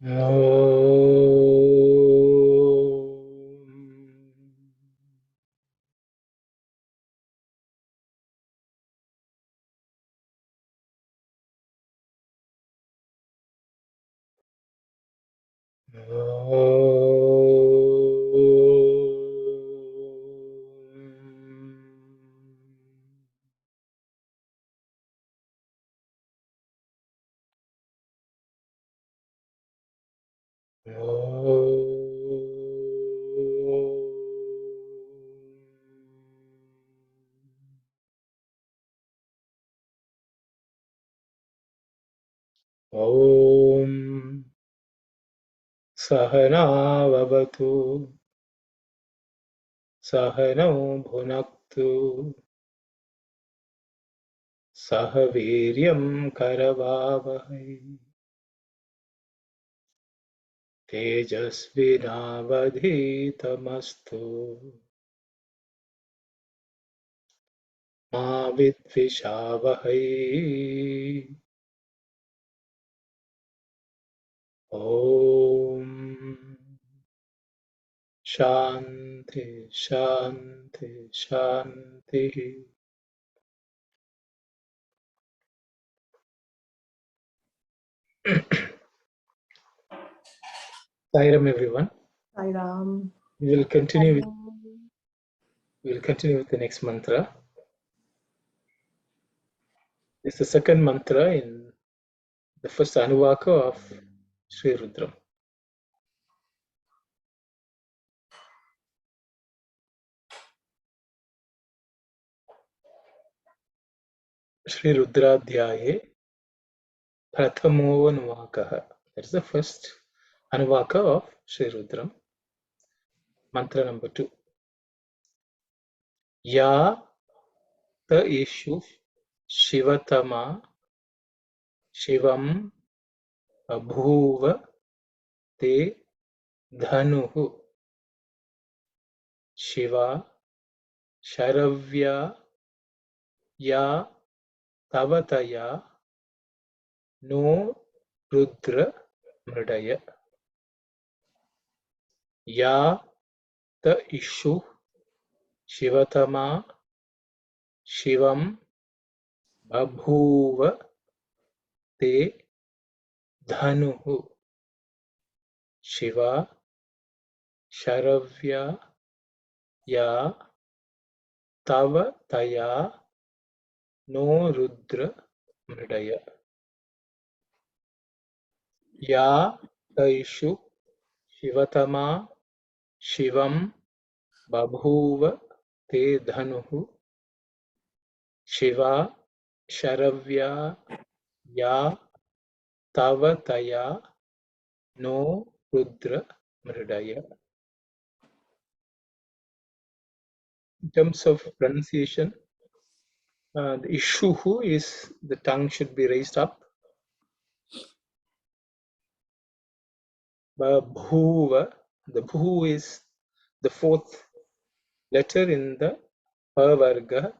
ॐ सहनाववतु सहनौ भुनक्तु सह वीर्यं करवावहै तेजस्विनावधीतमस्तु मा विद्विषावहै ॐ शान्ति शान्ति शान्तिः Sairam everyone. Sairam. We will continue with the next mantra. It's the second mantra in the first Anuvaka of Sri Rudram. Sri Rudradhyaye Prathamo Anuvakaha. That's the first Anuvaka of Sri Rudram. Mantra number 2. Ya ta ishu Shivatama Shivam Abhuva Te Dhanuhu Shiva Sharavya Ya Tavataya No Rudra Mridaya. Ya ta ishu Shivatama Shivam Babhuva Te Dhanuhu Shiva Sharavya Ya Tavataya No Rudra Mridaya. Ya Taishu Shivatama Shivam Babhuva Te Dhanuhu Shiva Sharavya Ya Tavataya No Rudra Mridaya. In terms of pronunciation, the ishuhu is the tongue should be raised up. Bhuva, the bhu is the fourth letter in the pavarga,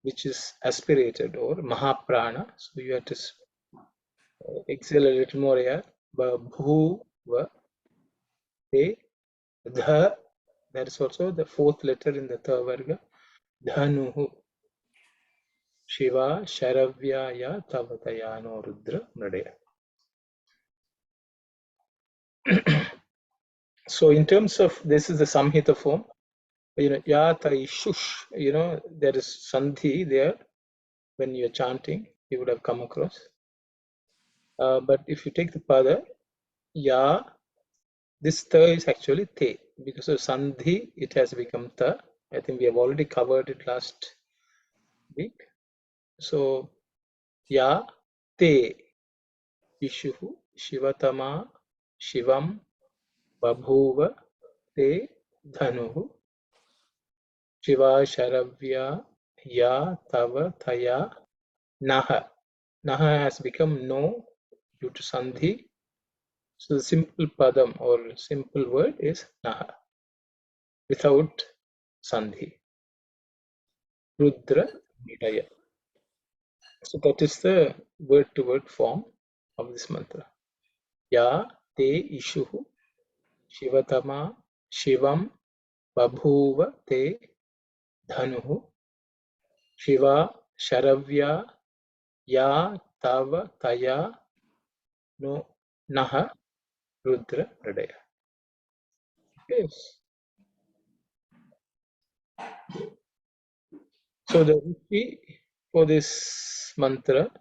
which is aspirated or mahaprana. So you have to exhale a little more here. Bhuva, te, dha, that is also the fourth letter in the pavarga. Dhanuhu. Shiva Sharavyaya Tavatayano Rudra Mridaya. So in terms of this is the Samhita form, Yata Ishush, there is Sandhi there when you're chanting, you would have come across. But if you take the Pada, Ya, this Ta is actually Te. Because of Sandhi, it has become Ta. I think we have already covered it last week. So, Ya, Te, Ishuhu, Shivatama, Shivam, Babhuva, Te, Dhanuhu, Shiva Sharavya Ya Tava Thaya Naha. Naha has become no due to Sandhi. So the simple padam or simple word is Naha without Sandhi. Rudra Nidaya. So that is the word to word form of this mantra. Ya te ishuhu shivatama shivam babhuva te dhanuhu shiva sharavya ya tava taya no naha rudra pradaya. Yes. So the Rishi for this mantra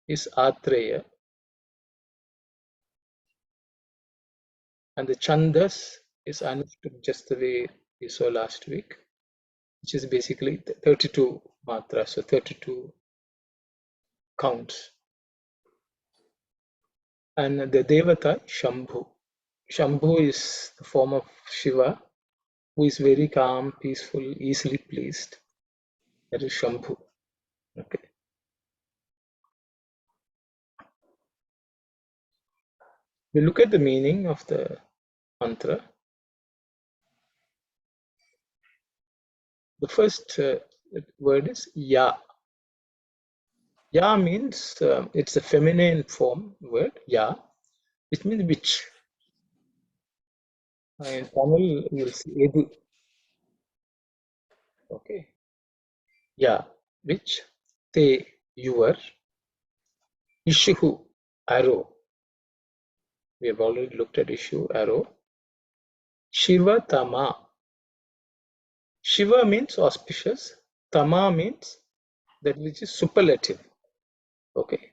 is Atreya, and the Chandas is Anushtup, just the way we saw last week, which is basically 32 matras, so 32 counts. And the Devata Shambhu. Shambhu is the form of Shiva, who is very calm, peaceful, easily pleased. That is Shambhu. Okay. We look at the meaning of the mantra. The first word is Ya. Ya means it's a feminine form word, Ya, which means which. In Tamil, you will see Edu. Okay. Ya, which. Te, your. Ishuhu, arrow. We have already looked at issue, arrow. Shiva Tama. Shiva means auspicious. Tama means that which is superlative. Okay.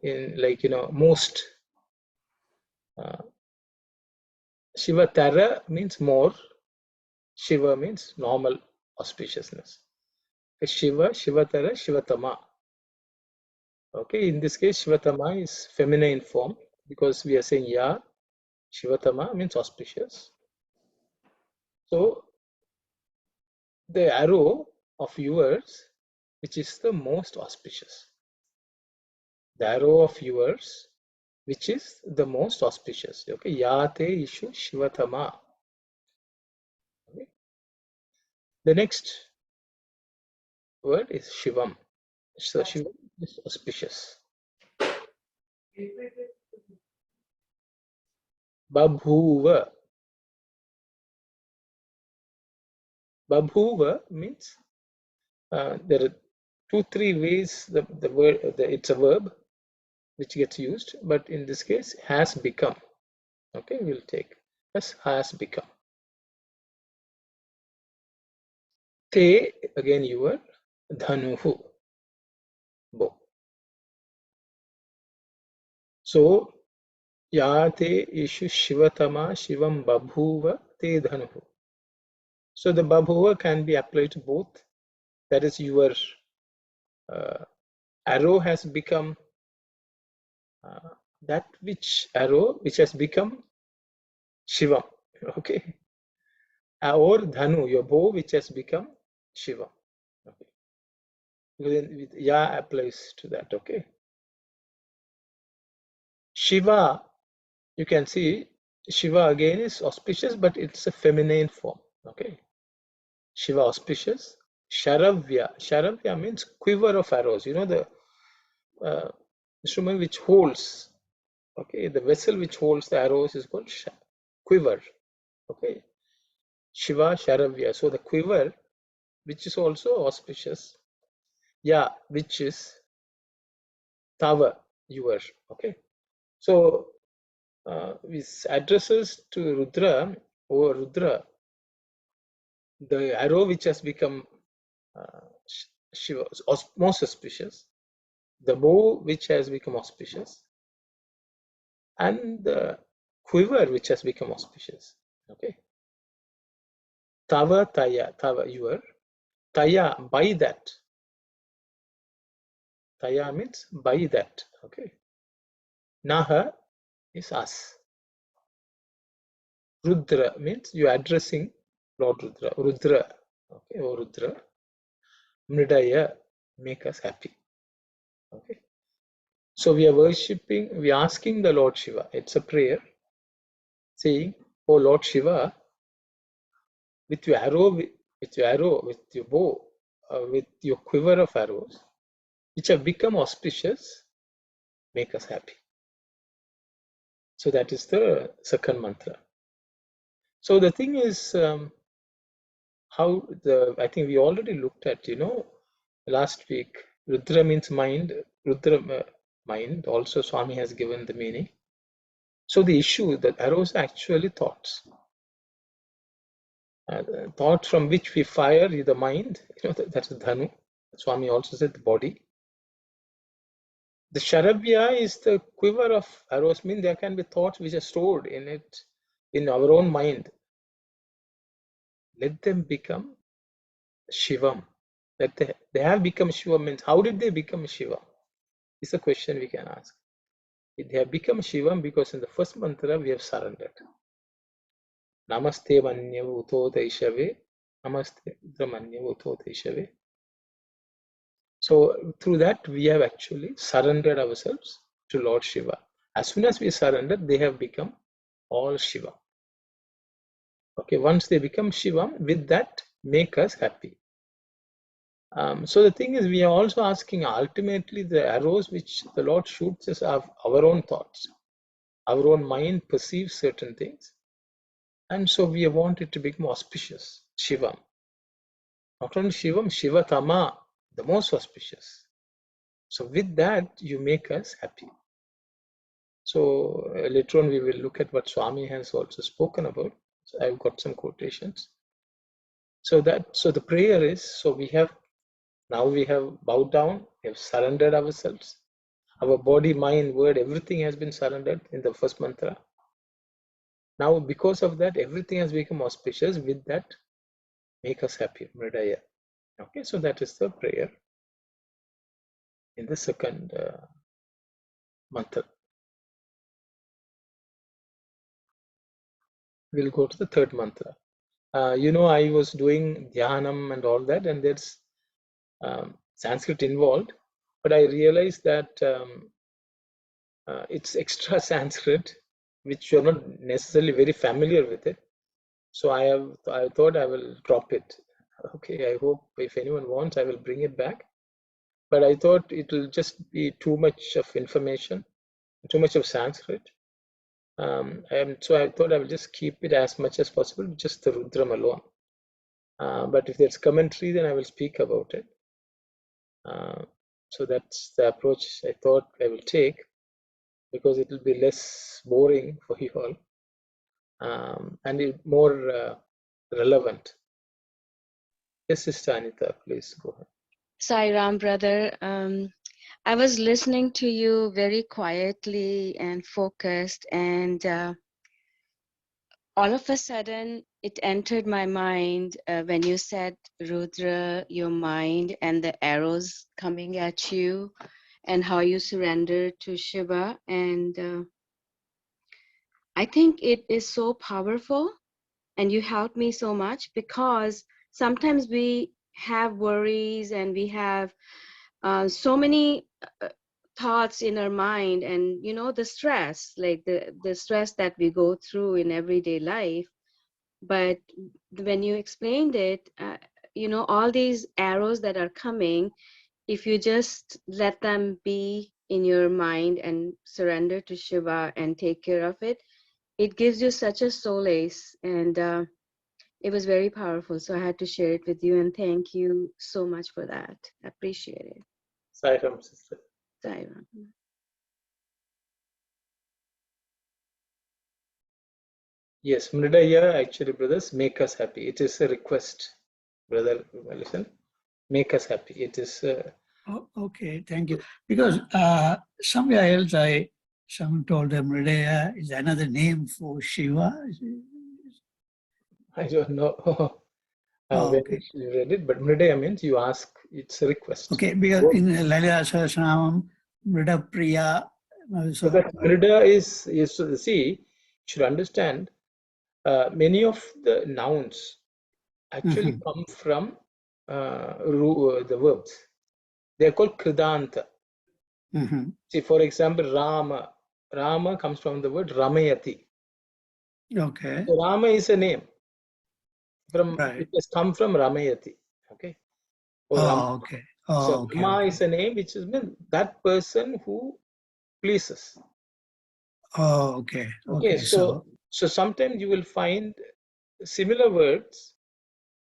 In like, most. Shiva Tara means more. Shiva means normal auspiciousness. Shiva, Shivatara, Shivatama. Okay, in this case, Shivatama is feminine form because we are saying Ya, Shivatama means auspicious. So the arrow of yours, which is the most auspicious. The arrow of yours, which is the most auspicious. Okay, Ya te ishu Shivatama. Okay. The next word is Shivam. So Shivam is auspicious. Babhuva. Babhuva means there are 2-3 ways the word it's a verb which gets used, but in this case has become. Okay, we'll take as has become. Te, again your, dhanuhu, bow. So ya te ishu shivatama shivam babhuva te dhanuhu. So the babhuva can be applied to both. That is your arrow has become that which arrow which has become Shivam. Okay. Or Dhanu, your bow which has become Shiva. Okay. With Ya applies to that. Okay. Shiva, you can see Shiva again is auspicious, but it's a feminine form. Okay. Shiva auspicious. Sharavya. Sharavya means quiver of arrows. You know the instrument which holds. Okay. The vessel which holds the arrows is called quiver. Okay. Shiva Sharavya. So the quiver, which is also auspicious. Yeah, which is Tava, your. Okay. So this addresses to Rudra, or Rudra, the arrow which has become Shiva, most auspicious, the bow which has become auspicious, and the quiver which has become auspicious. Okay. Tava Taya, Tava, your. Taya, by that. Taya means by that. Okay. Naha is us. Rudra means you are addressing Lord Rudra. Rudra. Okay, oh Rudra. Mridaya, make us happy. Okay. So we are worshipping, we are asking the Lord Shiva. It's a prayer saying, oh Lord Shiva, with your arrow, with your bow, with your quiver of arrows, which have become auspicious, make us happy. So that is the second mantra. So the thing is, I think we already looked at, last week, Rudra means mind, Rudra mind, also Swami has given the meaning. So the issue that arrows are actually thoughts. Thoughts from which we fire the mind, that's the dhanu. Swami also said the body. The Sharavya is the quiver of arrows, mean there can be thoughts which are stored in it, in our own mind. Let them become Shivam. That they have become Shivam means how did they become Shivam? Is a question we can ask. They have become Shivam because in the first mantra we have surrendered. Namaste Manyav Uto Daishave. Namaste Manyav Uto Daishave. So through that we have actually surrendered ourselves to Lord Shiva. As soon as we surrender, they have become all Shiva. Okay, once they become Shivam, with that make us happy. So the thing is, we are also asking ultimately the arrows which the Lord shoots us are our own thoughts. Our own mind perceives certain things. And so we want it to become auspicious, Shivam. Not only Shivam, Shivatama, the most auspicious. So with that, you make us happy. So later on, we will look at what Swami has also spoken about. So I've got some quotations. So the prayer is, so we have bowed down, we have surrendered ourselves. Our body, mind, word, everything has been surrendered in the first mantra. Now, because of that, everything has become auspicious. With that, make us happy, Mridaya. Okay, so that is the prayer in the second mantra. We'll go to the third mantra. I was doing dhyanam and all that, and there's Sanskrit involved, but I realized that it's extra Sanskrit, which you're not necessarily very familiar with it. So I thought I will drop it. Okay, I hope if anyone wants, I will bring it back. But I thought it will just be too much of information, too much of Sanskrit. And so I thought I will just keep it as much as possible, just the Rudram alone. But if there's commentary, then I will speak about it. So that's the approach I thought I will take, because it will be less boring for you all, and more relevant. Yes, Sister Anita, please go ahead. Sai Ram, brother. I was listening to you very quietly and focused, and all of a sudden it entered my mind when you said, Rudra, your mind and the arrows coming at you, and how you surrender to Shiva. And I think it is so powerful, and you helped me so much, because sometimes we have worries and we have so many thoughts in our mind, and the stress, like the stress that we go through in everyday life. But when you explained it, all these arrows that are coming, if you just let them be in your mind and surrender to Shiva and take care of it, it gives you such a solace. And it was very powerful, so I had to share it with you, and thank you so much for that. I appreciate it. Sai Ram, sister. Sai Ram. Yes, Mridaya, actually, brothers, make us happy. It is a request, brother. Listen, make us happy. It is. Okay, thank you. Because somewhere else, someone told them Mridaya is another name for Shiva. I don't know when Okay. you read it, but Mridaya means you ask. It's a request. Okay, because in Lalila Sahasranam, Mrida Priya. So that Mrida is see, you should understand. Many of the nouns actually come from the verbs. They are called kridanta. See, for example, Rama. Rama comes from the word Ramayati. Okay. So Rama is a name. Right. It has come from Ramayati. Okay. Or Rama. Okay. So Okay. Rama is a name which is mean that person who pleases. Oh, okay. Okay, so sometimes you will find similar words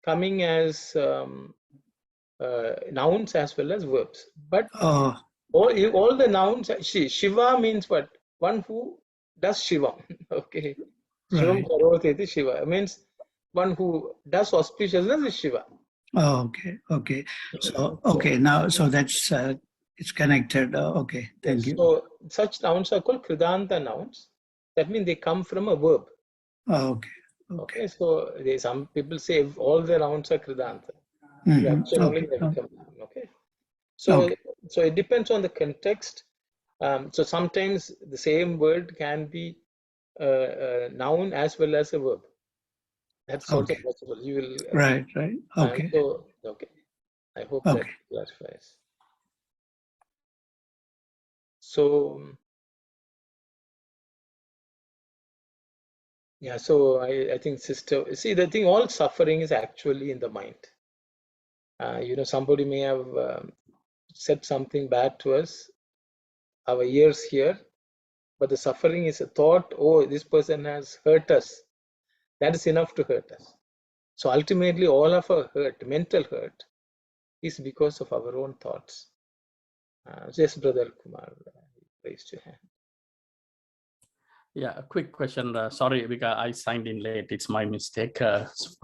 coming as nouns as well as verbs. But oh, all the nouns, Shiva means what? One who does Shivam. Okay. Shivam right. Karoti iti Shiva. Means one who does auspiciousness is Shiva. Oh, okay. Okay. So, okay. Now, so that's, it's connected. Okay. Thank Yes. you. So such nouns are called Kridanta nouns. That means they come from a verb. Oh, okay. Okay. So some people say all the nouns are Kridanta. Action only Okay. they become noun. Okay. So so it depends on the context. So sometimes the same word can be a noun as well as a verb. That's also Okay. possible. You will. Right. Okay. So okay. I hope that Okay. clarifies. So yeah. So I think sister. See, the thing, all suffering is actually in the mind. Somebody may have said something bad to us. Our ears hear, but the suffering is a thought. Oh, this person has hurt us. That is enough to hurt us. So ultimately, all of our hurt, mental hurt, is because of our own thoughts. Yes, Brother Kumar, raised your hand. Yeah, a quick question. Sorry, because I signed in late. It's my mistake.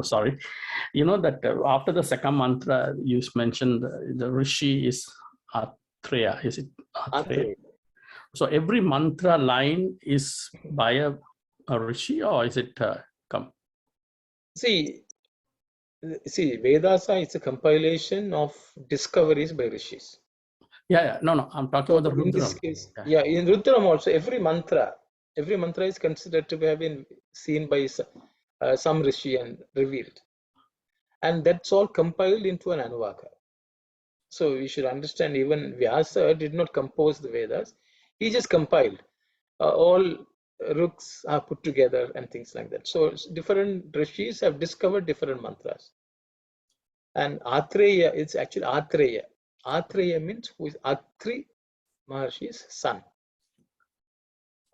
Sorry. You know that after the second mantra, you mentioned the Rishi is Atreya. Is it Atreya? So every mantra line is by a Rishi, or is it come? See, Vedasa is a compilation of discoveries by rishis. Yeah. No. I'm talking about the Rudram. In this case, in Rudram also, every mantra is considered to have been seen by some rishi and revealed. And that's all compiled into an Anuvaka. So we should understand, even Vyasa did not compose the Vedas. He just compiled. All ruks are put together and things like that. So different rishis have discovered different mantras. And Atreya, it's actually Atreya. Atreya means who is Atri Maharshi's son.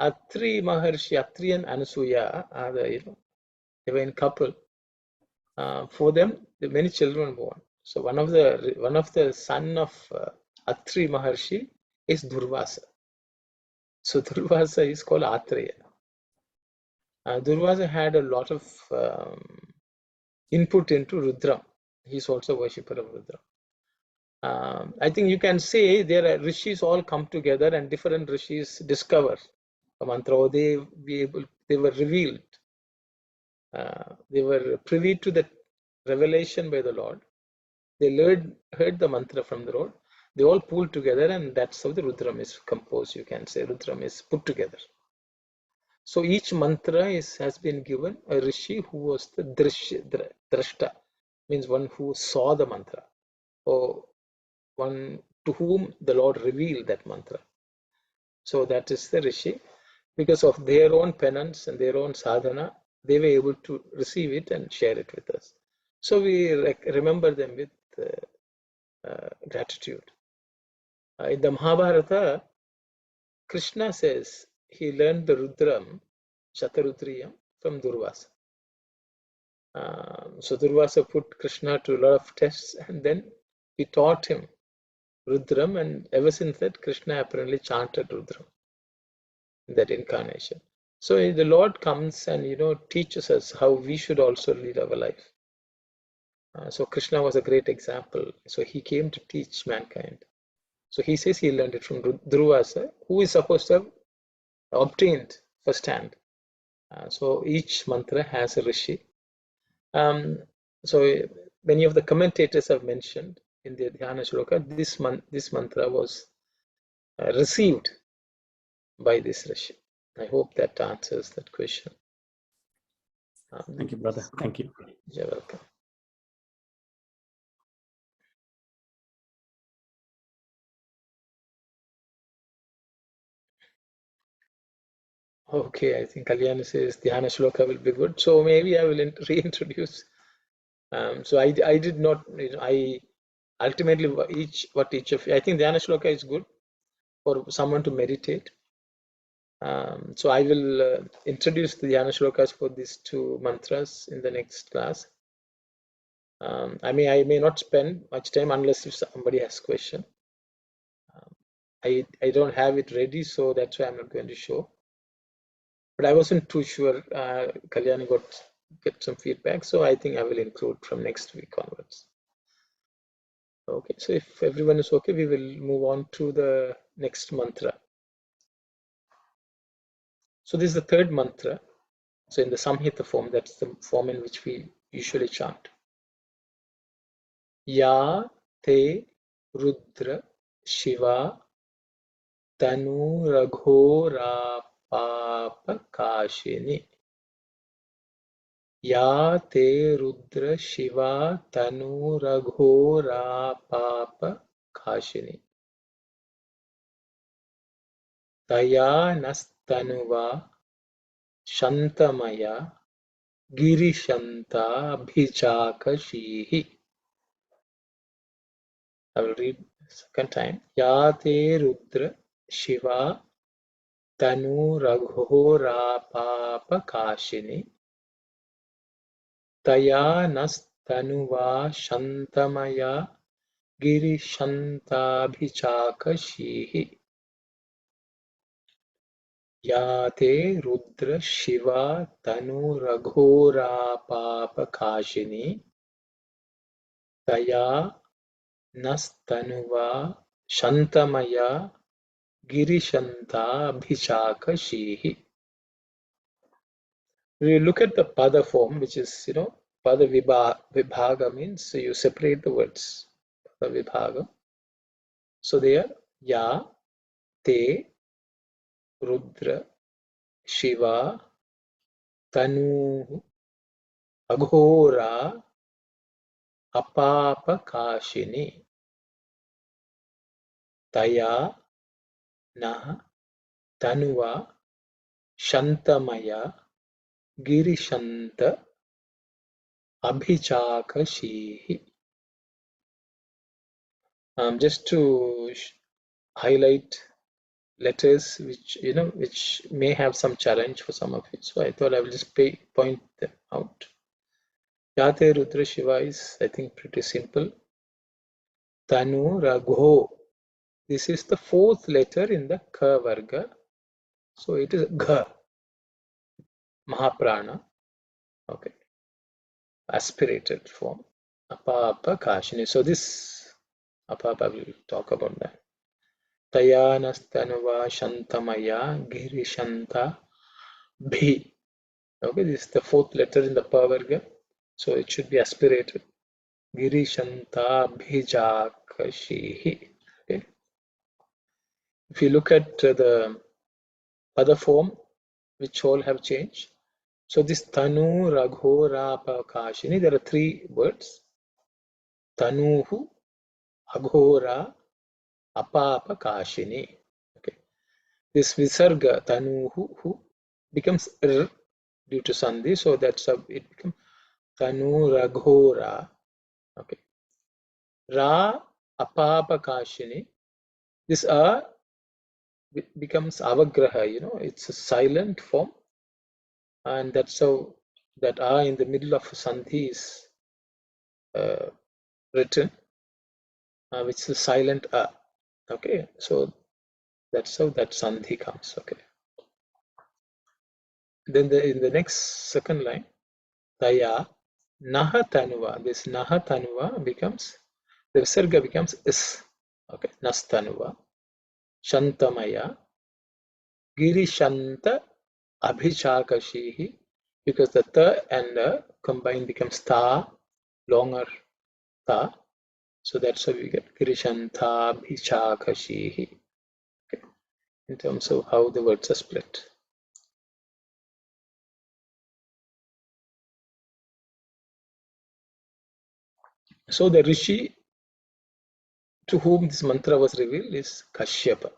Atri Maharshi, Atri and Anasuya are the divine couple. For them, many children were born. So one of the son of Atri Maharshi is Durvasa. So Durvasa is called Atreya. Durvasa had a lot of input into Rudram. He's also a worshipper of Rudram. I think you can say there are rishis all come together and different rishis discover a mantra, or they were revealed. They were privy to the revelation by the Lord. They heard the mantra from the Lord. They all pulled together, and that's how the Rudram is composed. You can say Rudram is put together. So each mantra has been given a rishi who was the drashta, means one who saw the mantra, or one to whom the Lord revealed that mantra. So that is the rishi. Because of their own penance and their own sadhana, they were able to receive it and share it with us. So we remember them with gratitude. In the Mahabharata, Krishna says he learned the Rudram, Shatarutriyam, from Durvasa. So Durvasa put Krishna to a lot of tests, and then he taught him Rudram, and ever since that, Krishna apparently chanted Rudram in that incarnation. So the Lord comes and teaches us how we should also lead our life. So Krishna was a great example. So he came to teach mankind. So he says he learned it from Durvasa, who is supposed to have obtained firsthand. So each mantra has a rishi. So many of the commentators have mentioned in the Dhyana Shloka, this mantra was received by this rishi. I hope that answers that question. Thank you, brother. Thank you. You're welcome. Okay, I think Kalyani says Dhyana Shloka will be good. So maybe I will reintroduce. So I did not, I ultimately I think Dhyana Shloka is good for someone to meditate. So I will introduce the dhyana shlokas for these two mantras in the next class. I may not spend much time unless if somebody has question. I don't have it ready, so that's why I'm not going to show. But I wasn't too sure. Kalyani get some feedback, so I think I will include from next week onwards. Okay, so if everyone is okay, we will move on to the next mantra. So this is the third mantra. So in the Samhita form, that's the form in which we usually chant. Ya te Rudra Shiva Tanu Raghora Papakashini. Ya te Rudra Shiva Tanu Raghora Papakashini. Taya Nastanuva Shantamaya Girishanta Bhichakashihi. I will read second time. Yate Rudra Shiva Tanu Raghora Papakashini. Taya Nastanuva Shantamaya Girishanta Bhichakashihi. Yate Rudra Shiva Tanu Raghora Papakashini. Taya Nastanuva Shantamaya Girishanta Bhichakashihi. We look at the pada form, which is, pada vibhaga means you separate the words. Pada vibhaga. So there, ya, te, Rudra, Shiva, Tanu, Aghora, Apapakashini. Taya, Nah, Tanuva, Shantamaya, Girishanta, Abhichakashihi. Just to highlight letters which may have some challenge for some of you. So I thought I will just point them out. Yate Rudra Shiva is, I think, pretty simple. Tanu Ragho. This is the fourth letter in the Ka Varga. So it is Gha. Mahaprana. Okay. Aspirated form. Apapa Kashini. So this Apapa will talk about that. Tayanastanuva Shantamaya Girishanta Bhi. Okay, this is the fourth letter in the Pa Varga. So it should be aspirated. Girishanta Bhijakashihi. Okay. If you look at the other form, which all have changed. So this Tanu Raghora Pakashini, there are three words. Tanuhu, Aghora, Apapakashini. Okay. This Visarga Tanuhu becomes R due to Sandhi, so that's how it becomes Tanu Raghora. Okay. Ra Apapakashini. This A becomes Avagraha, it's a silent form, and that's how that A in the middle of Sandhi is written, which is a silent A. Okay, so that's how that Sandhi comes. Okay. Then in the next second line, Taya Naha Tanuva. This Naha Tanuva becomes, the Visarga becomes Is. Okay, Nastanuva. Shantamaya. Girishanta Abhichakashihi, because the ta and the combined becomes ta, longer ta. So that's how we get Girishanta Abhichakashihi. Okay. In terms of how the words are split. So the Rishi to whom this mantra was revealed is Kashyapa.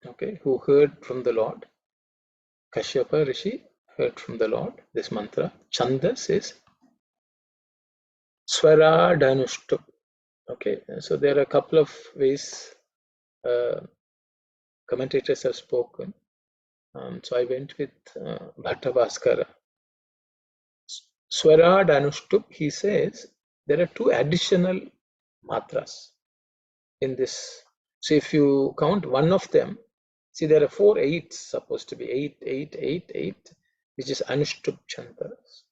Okay, who heard from the Lord. Kashyapa Rishi heard from the Lord this mantra. Chandas is Swaradhanushtu. Okay, so there are a couple of ways commentators have spoken. So I went with Bhattavaskara. Swarad Anushtup, he says there are 2 additional matras in this. So if you count one of them, see there are 4 eights supposed to be 8, 8, 8, 8, which is Anushtup Chantaras.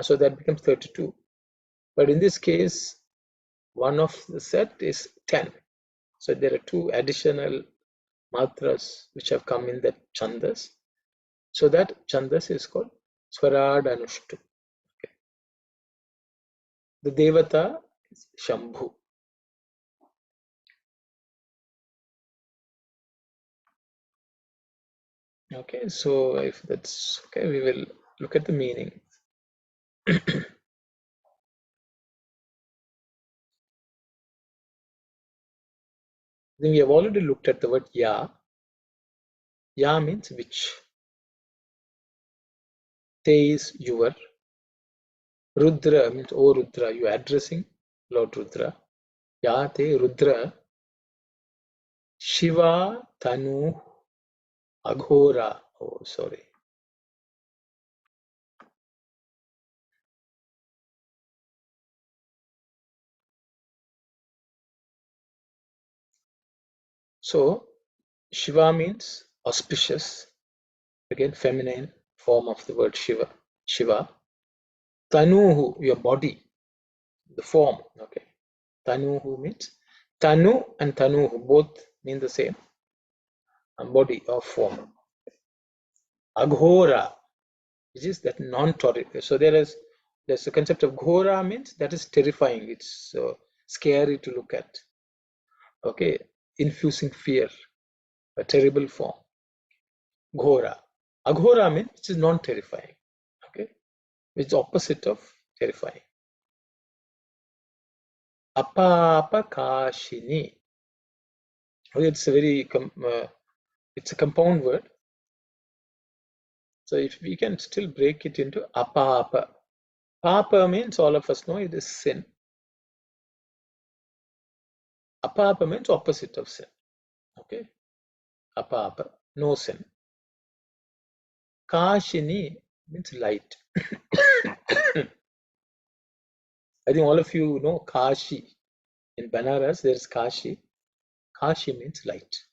So that becomes 32. But in this case, one of the set is 10. So there are 2 additional matras which have come in that chandas. So that chandas is called Swarad Anushtup. Okay. The Devata is Shambhu. Okay, so if that's okay, we will look at the meaning. I think we have already looked at the word Ya. Ya means which. Te is your. Rudra means oh Rudra, you are addressing Lord Rudra. Ya te Rudra. Shiva Tanu Aghora. Oh, sorry. So Shiva means auspicious. Again, feminine form of the word Shiva. Shiva. Tanuhu, your body, the form. Okay. Tanuhu means Tanu and Tanuhu both mean the same. Body or form. Aghora, which is that non-terrifying. So there's the concept of ghora means that is terrifying. It's scary to look at. Okay, infusing fear, a terrible form. Ghora. Aghora means which is non-terrifying. Okay, which is opposite of terrifying. Apapakashini. Okay, it's a very it's a compound word. So if we can still break it into apapa. Papa means all of us know it is sin. Apapa means opposite of sin. Okay. Apapa, no sin. Kashini means light. I think all of you know Kashi. In Banaras, there is Kashi. Kashi means light.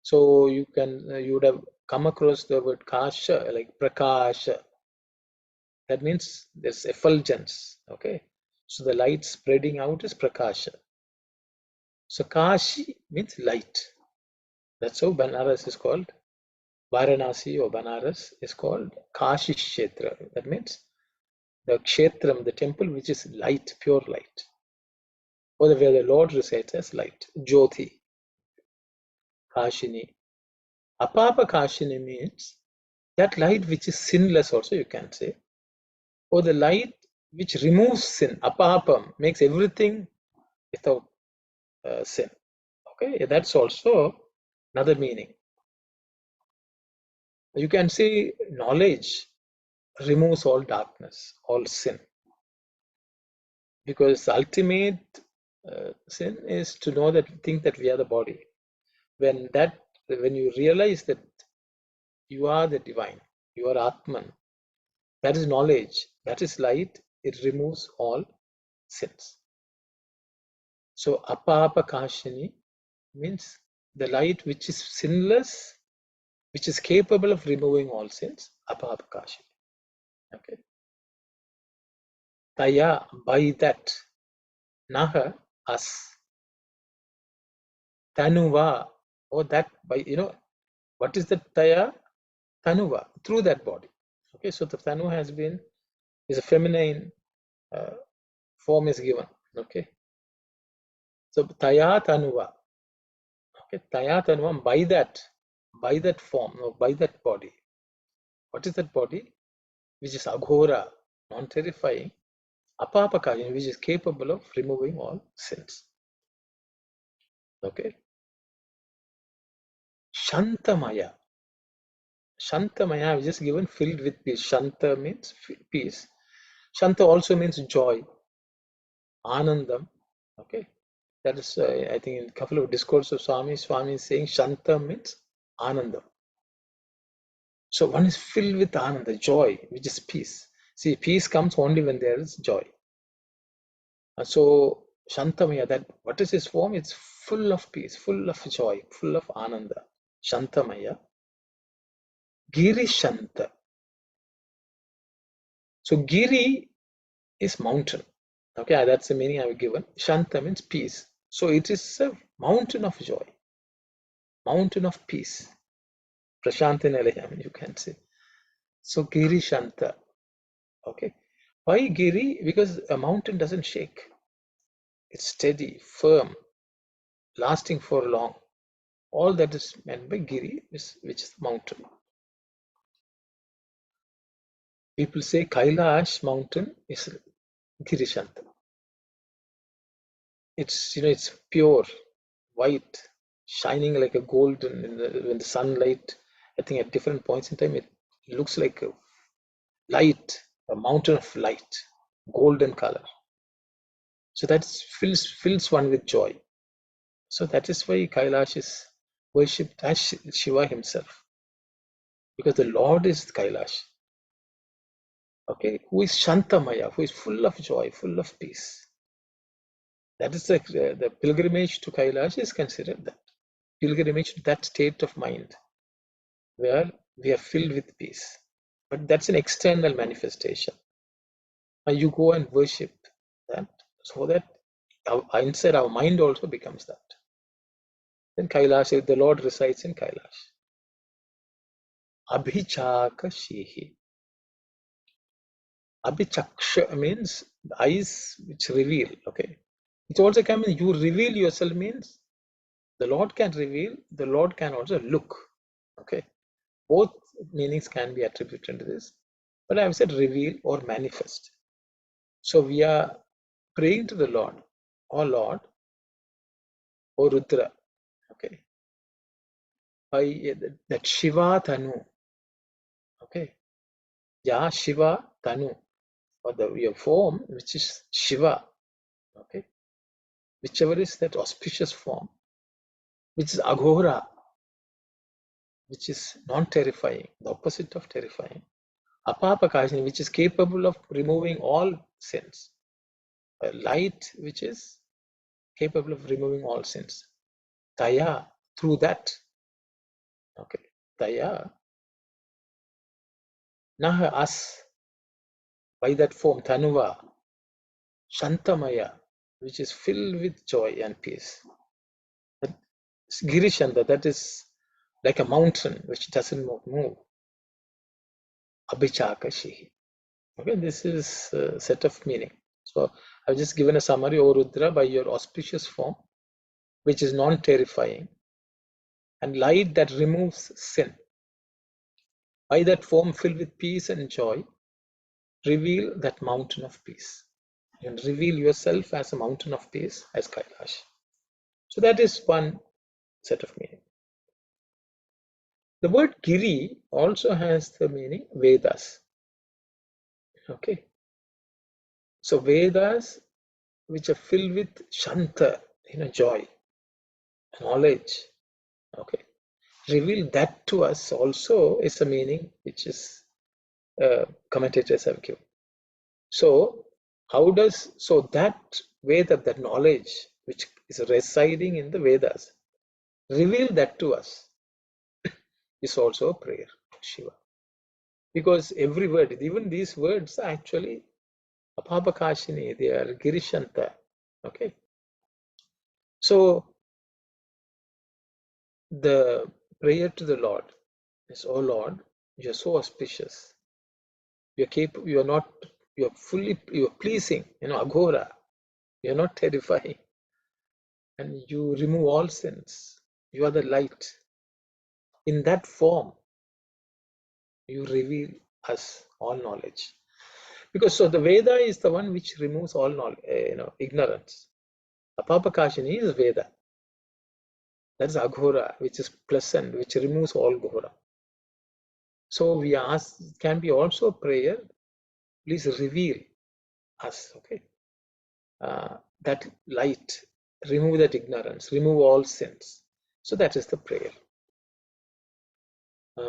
So you would have come across the word Kasha, like Prakasha. That means there's effulgence. Okay. So the light spreading out is Prakasha. So Kashi means light. That's how Banaras is called. Varanasi or Banaras is called Kashi Kshetra. That means the Kshetram, the temple which is light, pure light. Or where the Lord resides as light, Jyoti, Kashini. Apapa Kashini means that light which is sinless also, you can say. Or the light which removes sin, Apapam, makes everything without sin. Okay, that's also another meaning. You can say knowledge removes all darkness, all sin. Because the ultimate sin is to know that, think that we are the body. When you realize that you are the divine, you are Atman, that is knowledge, that is light, it removes all sins. So Apapa Kashini means the light which is sinless, which is capable of removing all sins, Apapa Kashini. Okay. Taya, by that, Naha, us. Tanuva, or that by, what is the Taya? Tanuva, through that body. Okay, so the Tanu is a feminine form is given. Okay, so Taya Tanuva. Okay, Taya Tanuva, by that form, or by that body. What is that body? Which is Aghora, non-terrifying, Apapakaya, which is capable of removing all sins. Okay. Shantamaya. Shantamaya, which is given filled with peace. Shanta means peace. Shanta also means joy. Anandam. Okay. That is, I think, in a couple of discourses of Swami, Swami is saying Shanta means Ananda. So one is filled with Ananda, joy, which is peace. See, peace comes only when there is joy. And so Shantamaya, that what is his form? It's full of peace, full of joy, full of Ananda. Shantamaya. Giri Shanta. So Giri is mountain. Okay, that's the meaning I've given. Shanta means peace. So it is a mountain of joy, mountain of peace. Prashanti Nilayam, you can say. So Giri Shanta. Okay. Why Giri? Because a mountain doesn't shake. It's steady, firm, lasting for long. All that is meant by Giri, which is mountain. People say Kailash mountain is Giri Shanta. It's it's pure, white, shining like a golden when the sunlight. I think at different points in time it looks like a light, a mountain of light, golden color. So that fills one with joy. So that is why Kailash is worshipped as Shiva himself, because the Lord is Kailash. Okay, who is Shantamaya, who is full of joy, full of peace. That is the pilgrimage to Kailash is considered that. Pilgrimage to that state of mind where we are filled with peace. But that's an external manifestation. And you go and worship that so that inside our mind also becomes that. Then Kailash, the Lord resides in Kailash. Abhichaka Shihi. Abhichaksha means the eyes which reveal. Okay. It also can mean you reveal yourself means the Lord can reveal, the Lord can also look. Okay. Both meanings can be attributed to this. But I've said reveal or manifest. So we are praying to the Lord, oh Lord, oh Rudra. Okay. By that Shiva Tanu. Okay. Ya Shiva Tanu. Or your form, which is Shiva. Okay. Whichever is that auspicious form, which is Aghora, which is non-terrifying, the opposite of terrifying. Apapakashini, which is capable of removing all sins. A light, which is capable of removing all sins. Taya, through that. Okay. Taya. Naha us, by that form, Tanuva, Shantamaya, which is filled with joy and peace. Girishanda, that is like a mountain which doesn't move. Abhichaka Shihi. Okay, this is a set of meaning. So I've just given a summary, O Rudra, by your auspicious form, which is non-terrifying, and light that removes sin. By that form filled with peace and joy, reveal that mountain of peace. And reveal yourself as a mountain of peace, as Kailash. So that is one set of meaning. The word Giri also has the meaning Vedas. Okay. So Vedas, which are filled with Shanta, joy, knowledge. Okay. Reveal that to us also is a meaning which is commentators have given. So that Veda, that knowledge which is residing in the Vedas, reveal that to us is also a prayer to Shiva. Because every word, even these words are actually Apapakashini, they are Girishanta. Okay. So the prayer to the Lord is, oh Lord, you are so auspicious. You are capable, you are pleasing, Aghora. You are not terrifying. And you remove all sins. You are the light. In that form, you reveal us all knowledge. Because so the Veda is the one which removes all knowledge, ignorance. Apapakashini is Veda. That is Aghora, which is pleasant, which removes all Ghora. So we ask, can be also prayer, please reveal us, okay? That light, remove that ignorance, remove all sins. So that is the prayer.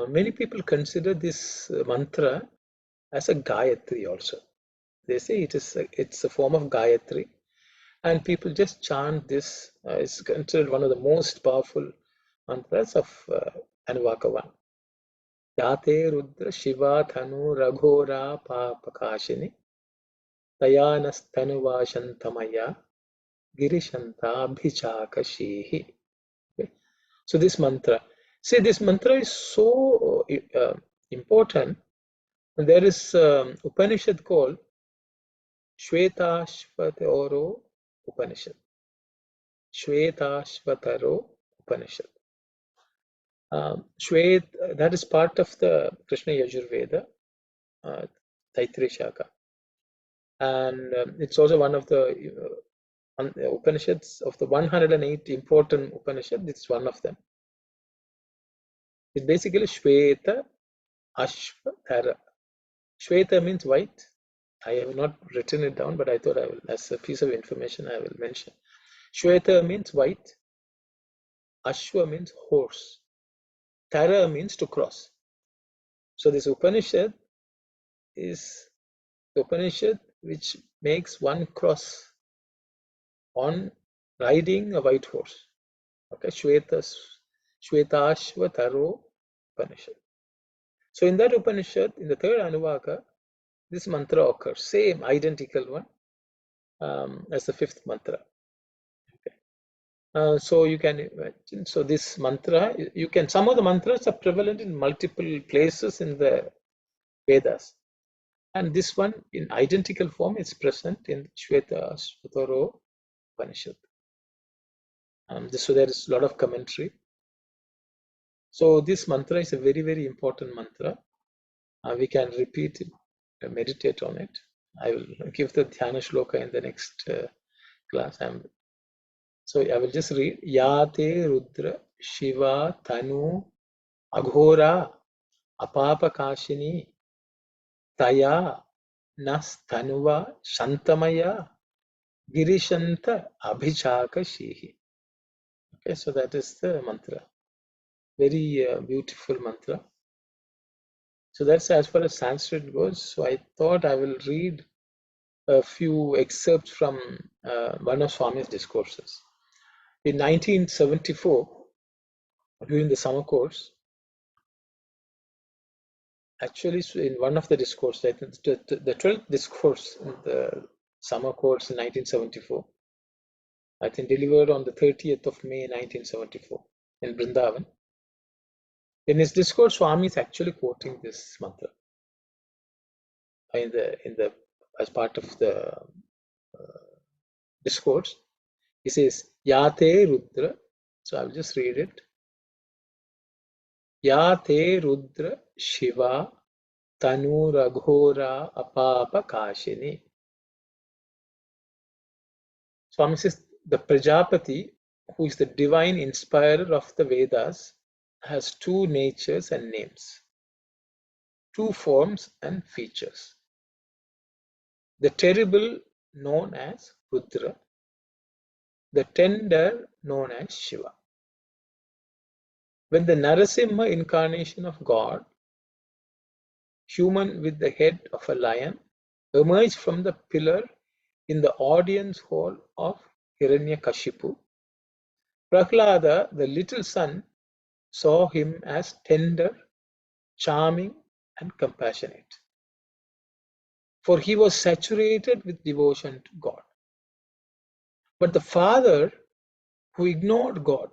Many people consider this mantra as a Gayatri also. They say it's a form of Gayatri, and people just chant this. It's considered one of the most powerful mantras of Anuvaka 1. Yate Rudra Shiva Thanu Raghora Papakashini Tayanas Shantamaya Girishanta Bhichakashihi. Okay. So this mantra, see, this mantra is so important. There is Upanishad called Shvetashvataro Upanishad. Shvetashvataro Upanishad. Shvet, that is part of the Krishna Yajurveda, Taittiriya Shaka. And it's also one of the Upanishads, of the 108 important Upanishads, it's one of them. It's basically Shveta Ashvatara. Shveta means white. I have not written it down, but I thought I will, as a piece of information, I will mention. Shveta means white. Ashwa means horse. Tara means to cross. So this Upanishad is the Upanishad which makes one cross on riding a white horse. Okay, Shvetashva Taro Upanishad. So in that Upanishad, in the third Anuvaka, this mantra occurs, same identical one as the fifth mantra. Okay. So you can imagine, so this mantra, you can, some of the mantras are prevalent in multiple places in the Vedas. And this one in identical form is present in Shvetashvataro Upanishad. So there is a lot of commentary. So this mantra is a very, very important mantra. We can repeat it, meditate on it. I will give the Dhyana Shloka in the next class. So I will just read. Yate Rudra Shiva Tanu Aghora Apapa Kashini Taya Nas Tanuva Shantamaya Girishanta Abhichaka Shihi. Okay, so that is the mantra. Very beautiful mantra. So that's as far as Sanskrit goes. So I thought I will read a few excerpts from one of Swami's discourses. In 1974, during the summer course, actually in one of the discourses, I think the 12th discourse in the summer course in 1974, I think delivered on the 30th of May 1974 in Vrindavan. In his discourse, Swami is actually quoting this mantra as part of the discourse. He says, Yate Rudra. So I'll just read it. Yate Rudra Shiva Tanu Raghora Apapa Kashini. Swami says, the Prajapati, who is the divine inspirer of the Vedas, has two natures and names, two forms and features. The terrible known as Rudra, the tender known as Shiva. When the Narasimha incarnation of God, human with the head of a lion, emerged from the pillar in the audience hall of Hiranyakashipu, Prahlada, the little son, saw him as tender, charming, and compassionate, for he was saturated with devotion to God. But the father, who ignored God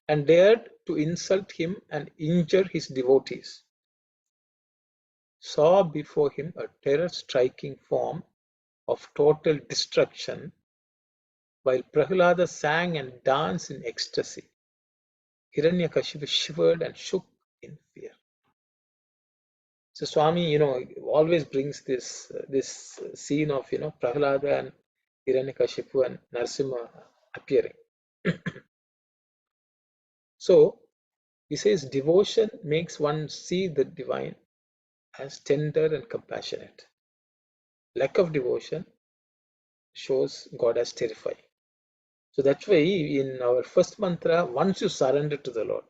and dared to insult him and injure his devotees, saw before him a terror-striking form of total destruction, while Prahlada sang and danced in ecstasy. Hiranyakashipu shivered and shook in fear. So Swami, always brings this scene of Prahlada and Hiranyakashipu and Narasimha appearing. So he says devotion makes one see the divine as tender and compassionate. Lack of devotion shows God as terrifying. So that's why in our first mantra, once you surrender to the Lord,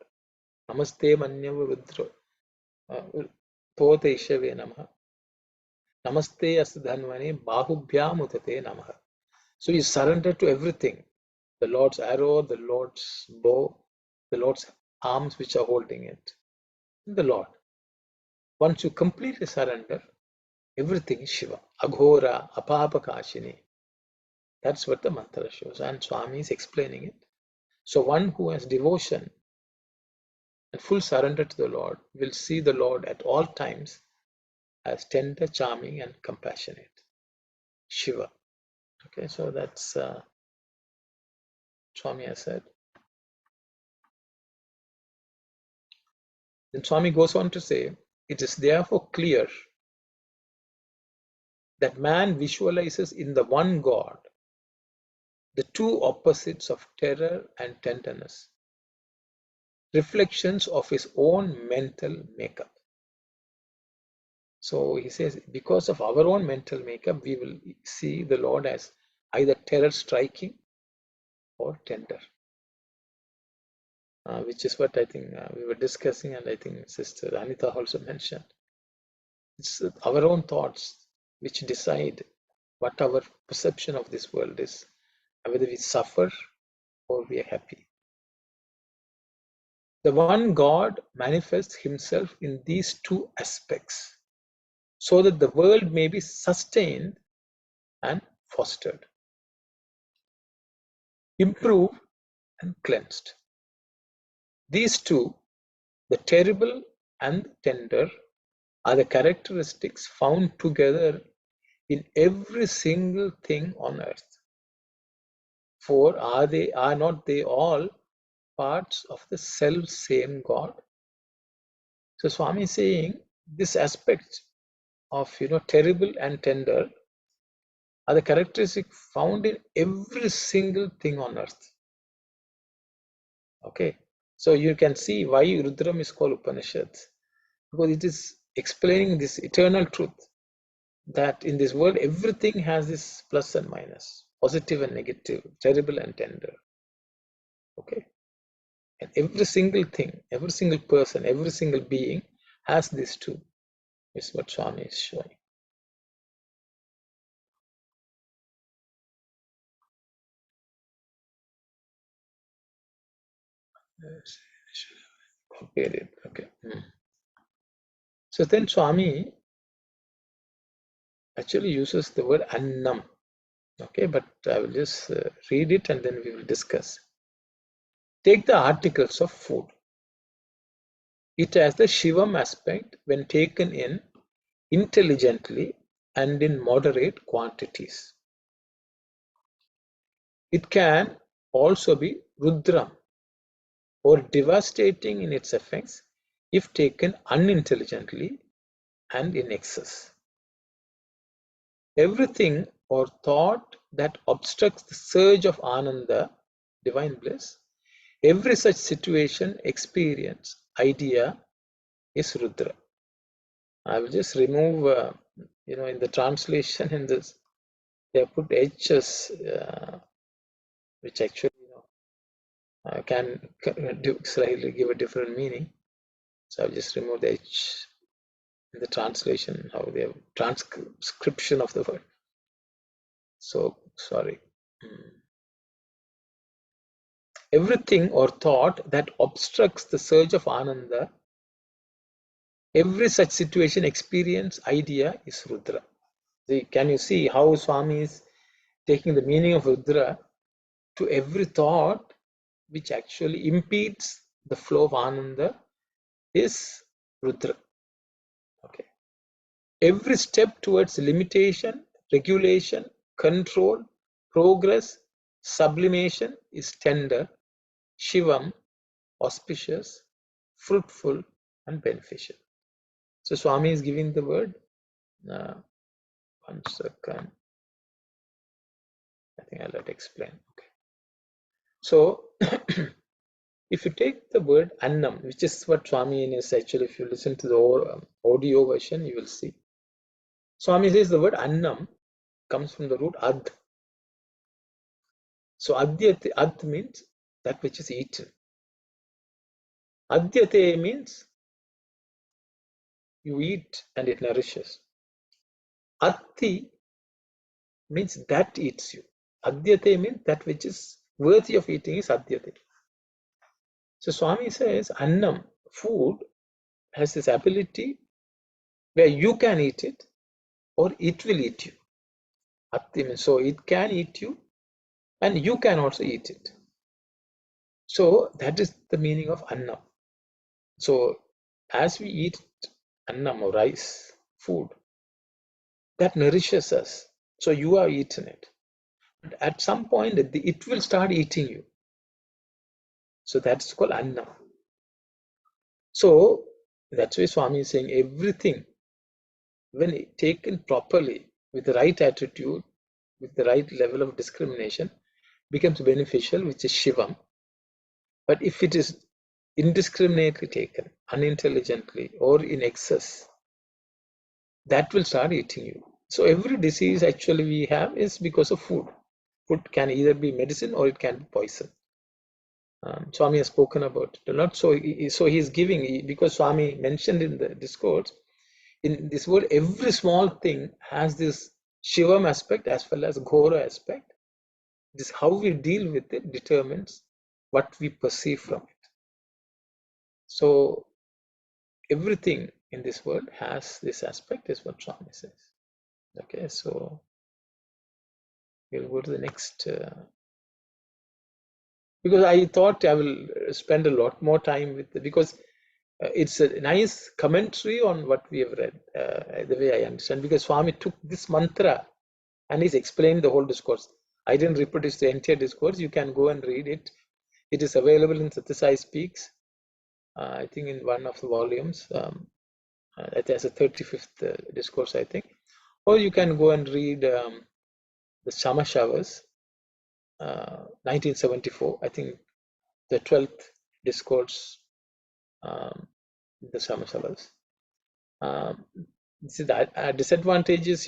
Namaste Manyava Rudra, Tote Ishave Namaha, Namaste Asdhanvane Bahubhyam Utate Namaha. So you surrender to everything, the Lord's arrow, the Lord's bow, the Lord's arms which are holding it, the Lord. Once you completely surrender, everything is Shiva. Aghora, Apapakashini. That's what the mantra shows, and Swami is explaining it. So one who has devotion and full surrender to the Lord will see the Lord at all times as tender, charming, and compassionate. Shiva. Okay, so that's Swami has said. Then Swami goes on to say, it is therefore clear that man visualizes in the one God the two opposites of terror and tenderness, reflections of his own mental makeup. So he says, because of our own mental makeup, we will see the Lord as either terror striking or tender, which is what I think we were discussing, and I think Sister Anita also mentioned. It's our own thoughts which decide what our perception of this world is, whether we suffer or we are happy. The one God manifests himself in these two aspects so that the world may be sustained and fostered, improved and cleansed. These two, the terrible and the tender, are the characteristics found together in every single thing on earth. For are not they all parts of the self same God? So Swami is saying this aspect of terrible and tender are the characteristics found in every single thing on earth. Okay, so you can see why Rudram is called Upanishads, because it is explaining this eternal truth that in this world everything has this plus and minus, positive and negative, terrible and tender. Okay, and every single thing, every single person, every single being has these two, is what Swami is showing. Okay. So then Swami actually uses the word annam. Okay, but I will just read it and then we will discuss. Take the articles of food. It has the Shivam aspect when taken in intelligently and in moderate quantities. It can also be Rudram or devastating in its effects if taken unintelligently and in excess. Everything or thought that obstructs the surge of Ananda, divine bliss, every such situation, experience, idea is Rudra. I will just remove, in the translation in this, they have put H's, which actually, can slightly give a different meaning. So I'll just remove the H in the translation, how they have transcription of the word. So, sorry. Everything or thought that obstructs the surge of Ananda, every such situation, experience, idea is Rudra. See, can you see how Swami is taking the meaning of Rudra to every thought which actually impedes the flow of Ananda is Rudra. Okay. Every step towards limitation, regulation, control, progress, sublimation is tender, Shivam, auspicious, fruitful, and beneficial. So Swami is giving the word. One second. I think I'll let explain. Okay. So if you take the word annam, which is what Swami is actually, if you listen to the audio version, you will see. Swami says the word annam comes from the root ad. So adyate, ad means that which is eaten. Adyate means you eat and it nourishes. Atti means that eats you. Adyate means that which is worthy of eating is adyate. So Swami says annam, food, has this ability where you can eat it or it will eat you. Atti means so it can eat you and you can also eat it. So that is the meaning of annam. So as we eat annam or rice, food, that nourishes us. So you are eating it. But at some point, it will start eating you. So that's called annam. So that's why Swami is saying everything, when taken properly, with the right attitude, with the right level of discrimination, becomes beneficial, which is Shivam. But if it is indiscriminately taken, unintelligently, or in excess, that will start eating you. So every disease actually we have is because of food. Food can either be medicine or it can be poison. Swami has spoken about it a lot. So he's giving, because Swami mentioned in the discourse, in this world, every small thing has this Shivam aspect as well as Ghora aspect. This how we deal with it determines what we perceive from it. So everything in this world has this aspect, is what Swami says. Okay, so we'll go to the next. Because I thought I will spend a lot more time with it, because it's a nice commentary on what we have read, the way I understand, because Swami took this mantra and he's explained the whole discourse. I didn't reproduce the entire discourse. You can go and read it. It is available in Sathya Sai Speaks, I think in one of the volumes. It has a 35th discourse, I think. Or you can go and read the Summer Showers, 1974, I think the 12th discourse, the Summer Showers. This is the disadvantages,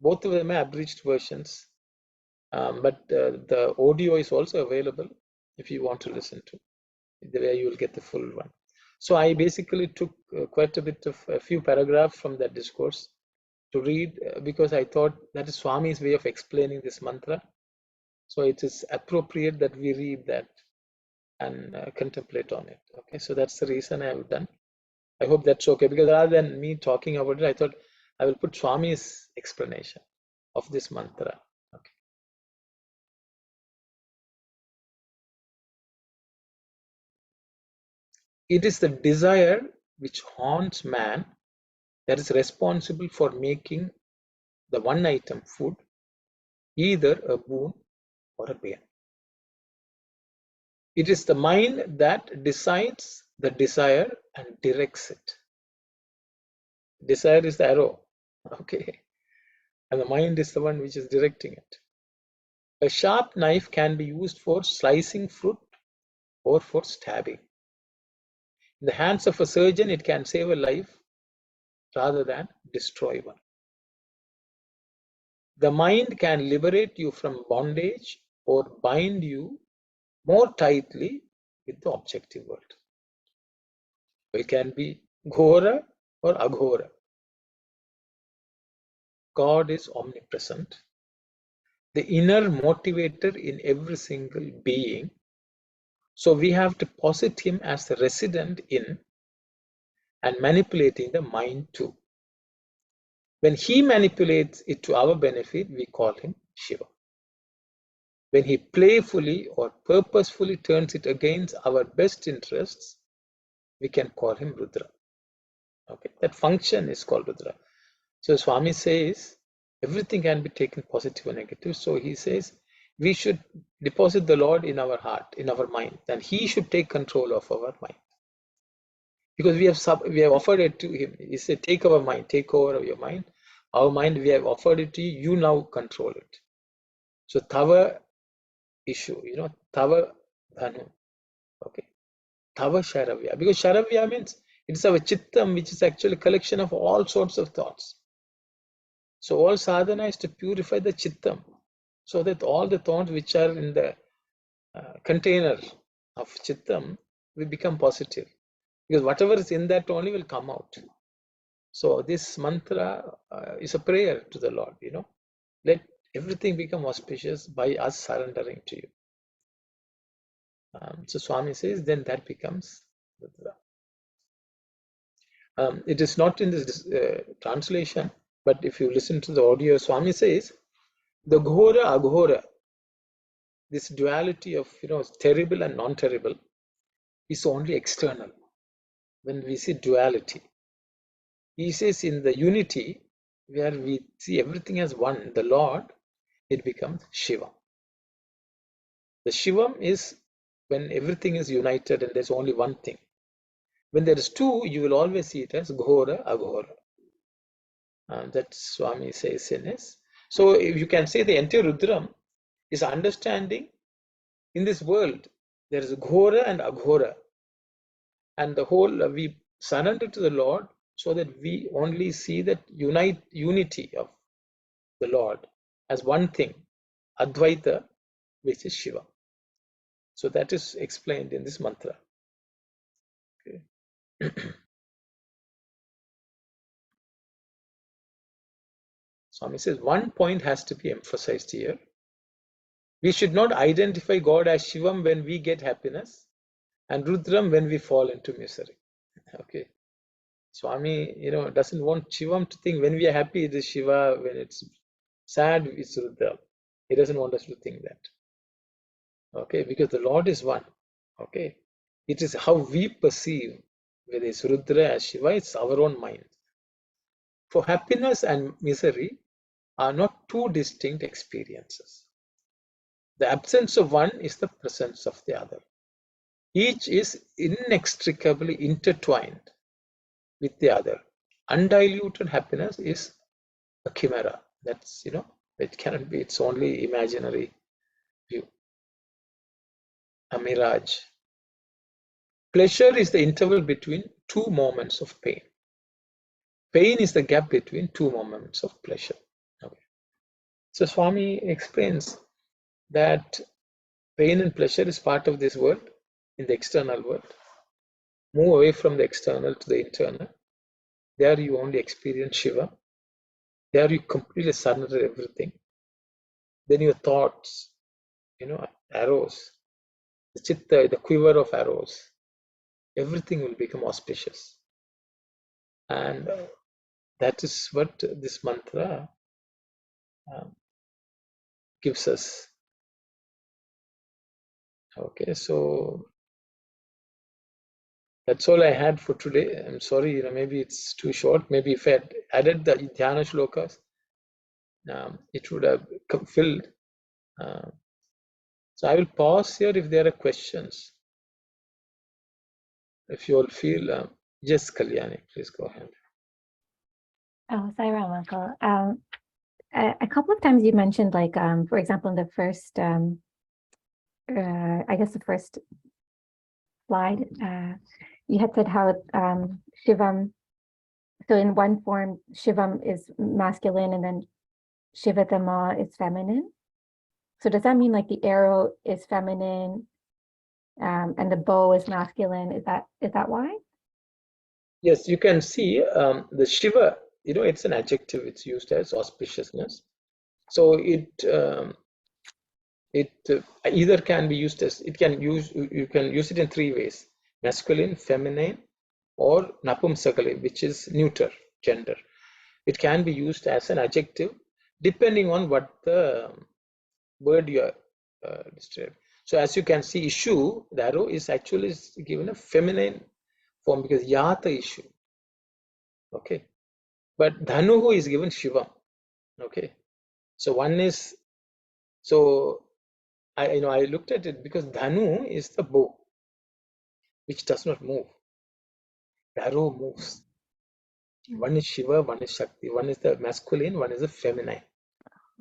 both of them are abridged versions, but the audio is also available if you want to listen to. The way you will get the full one. So I basically took quite a bit of a few paragraphs from that discourse to read, because I thought that is Swami's way of explaining this mantra. So it is appropriate that we read that and contemplate on it. Okay, so that's the reason I have done. I hope that's okay, because rather than me talking about it, I thought I will put Swami's explanation of this mantra. Okay. It is the desire which haunts man that is responsible for making the one item food either a boon or a bane. It is the mind that decides the desire and directs it. Desire is the arrow, okay, and the mind is the one which is directing it. A sharp knife can be used for slicing fruit or for stabbing. In the hands of a surgeon, it can save a life rather than destroy one. The mind can liberate you from bondage or bind you more tightly with the objective world. It can be Ghora or Aghora. God is omnipresent, the inner motivator in every single being. So we have to posit him as the resident in and manipulating the mind too. When he manipulates it to our benefit, we call him Shiva. When he playfully or purposefully turns it against our best interests, we can call him Rudra. Okay, that function is called Rudra. So Swami says everything can be taken positive or negative. So he says we should deposit the Lord in our heart, in our mind, and he should take control of our mind. Because we have offered it to him. He said, take our mind, take over your mind. Our mind, we have offered it to you, you now control it. So Tava issue, Tava Dhanu. Okay. Tava Sharavya. Because Sharavya means it's our Chittam, which is actually a collection of all sorts of thoughts. So all sadhana is to purify the Chittam. so that all the thoughts which are in the container of Chittam will become positive, because whatever is in that only will come out. So this mantra is a prayer to the Lord, let everything become auspicious by us surrendering to you. So Swami says, then that becomes Rudra. It is not in this translation, but if you listen to the audio, Swami says, the Ghora Aghora, this duality of terrible and non-terrible, is only external. When we see duality, he says in the unity, where we see everything as one, the Lord, it becomes Shiva. The Shivam is when everything is united and there's only one thing. When there is two, you will always see it as Ghora Aghora. That Swami says in his. So if you can say the entire Rudram is understanding in this world, there is Ghora and Aghora. And the whole, we surrender to the Lord so that we only see that unity of the Lord as one thing, Advaita, which is Shiva. So that is explained in this mantra. Okay. Swami says one point has to be emphasized here. We should not identify God as Shivam when we get happiness and Rudram when we fall into misery. Okay. Swami, doesn't want Shivam to think when we are happy it is Shiva, when it's sad it's Rudram. He doesn't want us to think that. Okay, because the Lord is one. Okay. It is how we perceive whether it's Rudra as Shiva, it's our own mind. For happiness and misery are not two distinct experiences. The absence of one is the presence of the other. Each is inextricably intertwined with the other. Undiluted happiness is a chimera. That's, it cannot be, it's only imaginary view, a mirage. Pleasure is the interval between two moments of pain. Pain is the gap between two moments of pleasure. Okay. So Swami explains that pain and pleasure is part of this world, in the external world. Move away from the external to the internal. There you only experience Shiva. There you completely surrender everything. Then your thoughts, arrows, the chitta, the quiver of arrows, everything will become auspicious. And that is what this mantra gives us. Okay, so that's all I had for today. I'm sorry, maybe it's too short. Maybe if I had added the Dhyana shlokas, it would have filled. So I will pause here if there are questions. If you all feel, yes, Kalyani, please go ahead. Oh, Sai Ram, Uncle. A couple of times you mentioned, like, for example, in the first, I guess the first slide, you had said how Shivam, so in one form, Shivam is masculine and then Shivatama is feminine. So does that mean like the arrow is feminine and the bow is masculine? Is that why? Yes, you can see the Shiva, it's an adjective, it's used as auspiciousness. So it either can be used as, you can use it in three ways: masculine, feminine, or napumsakali, which is neuter gender. It can be used as an adjective depending on what the word you are describing. So as you can see, issue, the arrow is actually given a feminine form because yata issue. Okay, but dhanuhu is given Shivam. Okay, so one is, so I looked at it because dhanu is the bow which does not move. The arrow moves. One is Shiva, one is Shakti, one is the masculine, one is the feminine.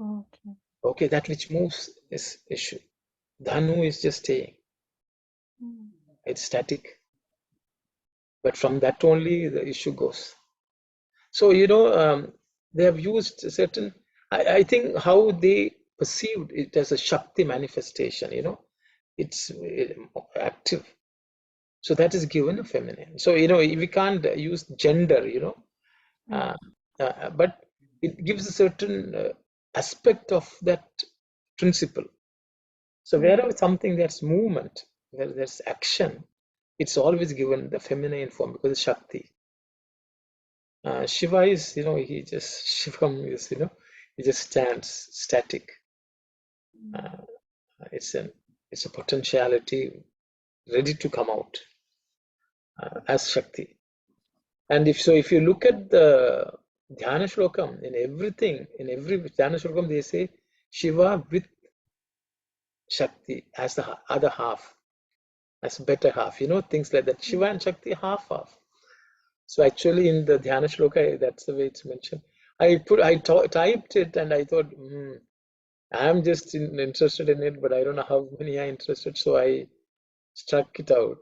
Okay. Okay, that which moves is issue. Dhanu is just staying. It's static. But from that only the issue goes. So, they have used certain, I think how they perceived it as a Shakti manifestation, it's active. So that is given a feminine. So, we can't use gender, but it gives a certain aspect of that principle. So wherever something that's movement, where there's action, it's always given the feminine form because it's Shakti. Shiva is, Shivam is, he just stands static. It's a potentiality ready to come out as Shakti. And if you look at the Dhyana Shlokam, in every Dhyana Shlokam, they say Shiva with Shakti as the other half, as better half, things like that. Shiva and Shakti half. So actually in the Dhyana Shloka, that's the way it's mentioned. I typed it and I thought, I'm just interested in it, but I don't know how many are interested. So I struck it out.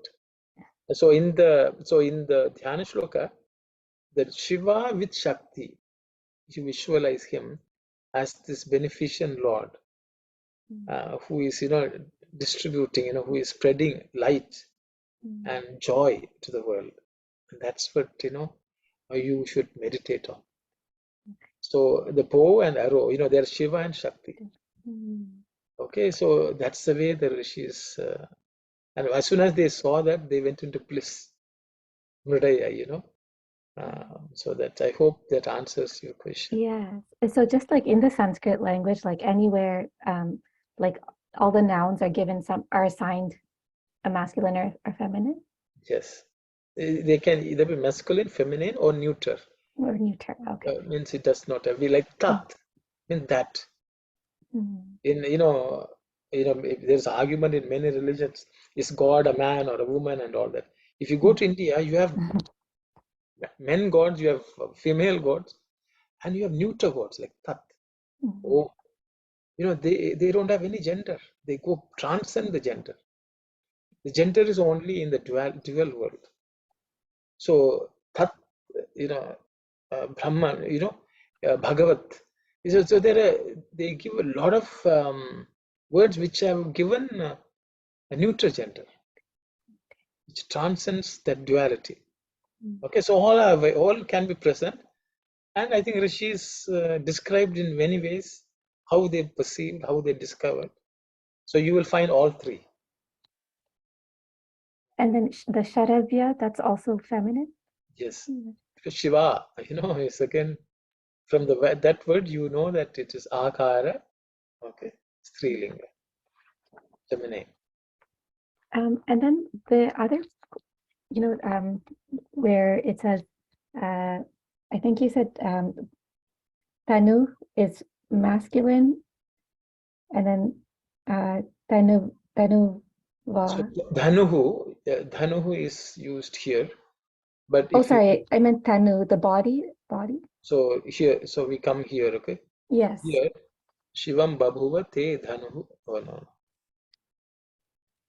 So in the Dhyana Shloka, that Shiva with Shakti, you visualize him as this beneficent Lord who is, distributing, who is spreading light and joy to the world. And that's what, you should meditate on. So the bow and arrow, they're Shiva and Shakti. Okay, so that's the way the rishis, and as soon as they saw that, they went into bliss, mridaya, so that I hope that answers your question. Yes. So just like in the Sanskrit language, like anywhere, like all the nouns are assigned a masculine or feminine? Yes. They can either be masculine, feminine, or neuter. Or neuter, okay. Means it does not have, like tat, means that. In, if there's argument in many religions, is God a man or a woman and all that. If you go to India, you have men gods, you have female gods, and you have neuter gods like tat. Oh, they don't have any gender. They go transcend the gender. The gender is only in the dual world. So tat, Brahman, Bhagavat. So they give a lot of words which have given a neutral gender, which transcends that duality. Okay, so all can be present, and I think Rishis described in many ways how they perceived, how they discovered. So you will find all three. And then the Sharavya, that's also feminine? Yes. Shiva, is again from that word, that it is akara, okay, strilinga, feminine. And then the other, where it says, I think you said Tanu is masculine, and then Tanuva. So Dhanuhu is used here, but Oh, sorry, I meant Tanu, the body. So here, so we come here, okay? Yes. Here, Shivam Babhuva Te Dhanuhu. Oh no.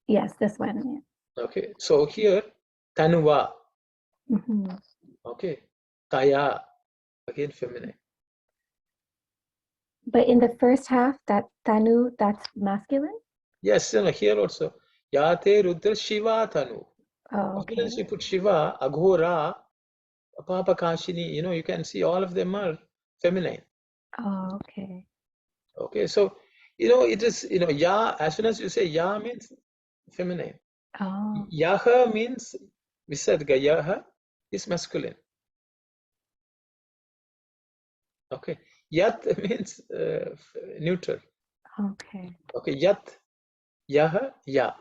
Yes, this one. Yeah. Okay, so here Tanuva. Mm-hmm. Okay, Taya, again feminine. But in the first half, that Tanu, that's masculine? Yes, here also. Yate Rudra Shiva Tanu. Oh, As soon okay. as you put Shiva, Aghora, Apapakashini, you can see all of them are feminine. Oh, okay. Okay, so it is, Ya, as soon as you say Ya means feminine. Oh. Yaha means Visarga, Yaha is masculine. Okay, Yat means neutral. Okay. Okay, Yat, Yaha, Ya.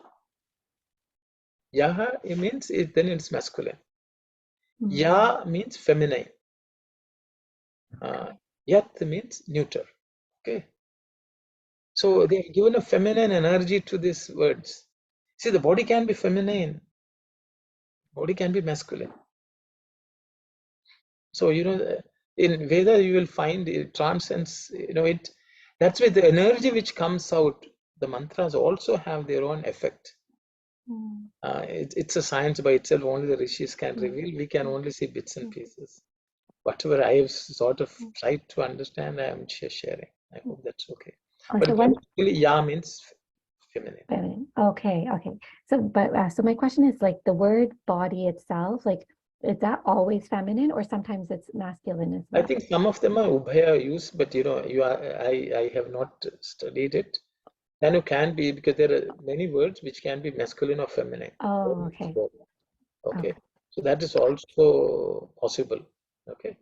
Yaha, it means then it's masculine. Ya means feminine. Yat means neuter. Okay. So they have given a feminine energy to these words. See, the body can be feminine, body can be masculine. So, in Veda, you will find it transcends, that's why the energy which comes out, the mantras also have their own effect. It's a science by itself, only the rishis can reveal. We can only see bits and pieces. Whatever I have sort of tried to understand, I am sharing. I hope that's okay. Oh, But so one grammatically, ya means feminine. feminine. Okay, okay. So, but so my question is like the word body itself, like is that always feminine or sometimes it's masculine as I well? think some of them are ubhaya use, but I have not studied it. Then it can be, because there are many words which can be masculine or feminine. Oh, okay. Okay, Okay. so that is also possible. Okay,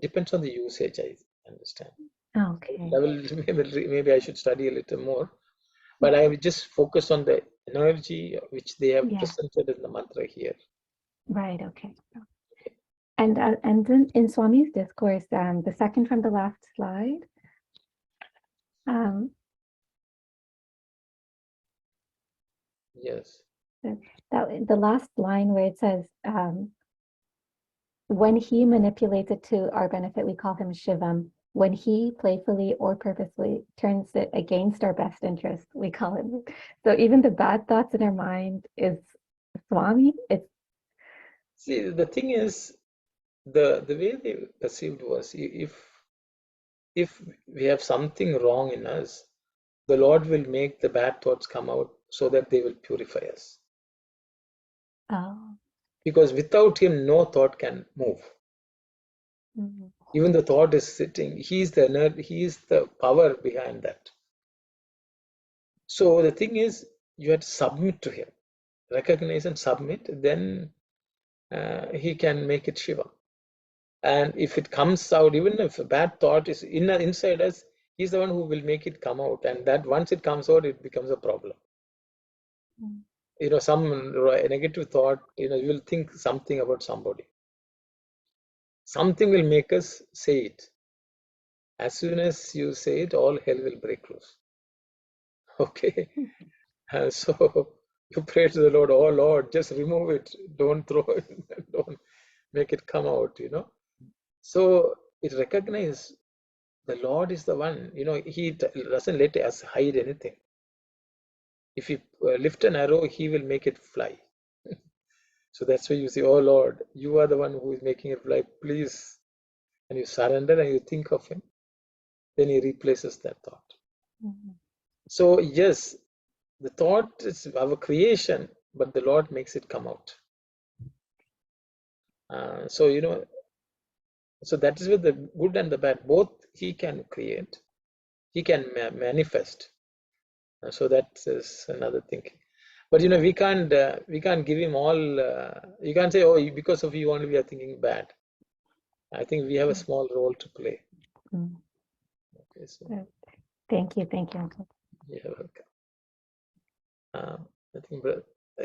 depends on the usage, I understand. Okay. I will maybe I should study a little more, but I will just focus on the energy which they have Yeah, presented in the mantra here. right. Okay. And then in Swami's discourse, the second from the last slide, um, Yes. that the last line where it says, when he manipulates it to our benefit, we call him Shivam. When he playfully or purposely turns it against our best interest, we call him. So even the bad thoughts in our mind is Swami. It's See, the thing is, the way they perceived was, if we have something wrong in us, the Lord will make the bad thoughts come out so that they will purify us. oh, Because without Him, no thought can move. mhm, Even the thought is sitting. He is the power behind that. So the thing is, you have to submit to Him, recognize and submit. Then He can make it Shiva. And if it comes out, even if a bad thought is inside us, He's the one who will make it come out. And that once it comes out, it becomes a problem. mm, Some negative thought, you will think something about somebody. Something will make us say it. As soon as you say it, all hell will break loose. Okay. And so you pray to the Lord, oh Lord, just remove it. Don't throw it. Don't make it come out, So it recognizes the Lord is the one, He doesn't let us hide anything. If you lift an arrow, He will make it fly. So that's why you say, oh Lord, you are the one who is making it fly, please. And you surrender and you think of Him, then He replaces that thought. mhm. So, yes, the thought is our creation, but the Lord makes it come out. So that is where the good and the bad, both He can create, He can manifest. So that is another thing. But we can't give Him all. You can't say, oh, because of you only we are thinking bad. I think we have a small role to play. Mm. Okay, so Thank you, Uncle. you're welcome. I think,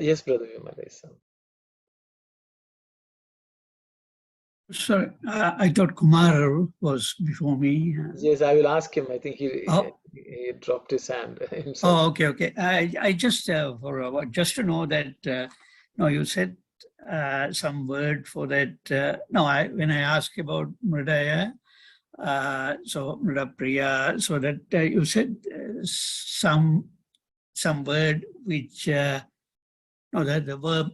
yes, brother Vimal is. Sorry, I thought Kumar was before me. Yes, I will ask him. I think Oh. he dropped his hand himself. Oh, okay. I just just to know that no, you said some word for that. No, when I asked about Mridaya, so Mridapriya, so that you said some word which no, that the verb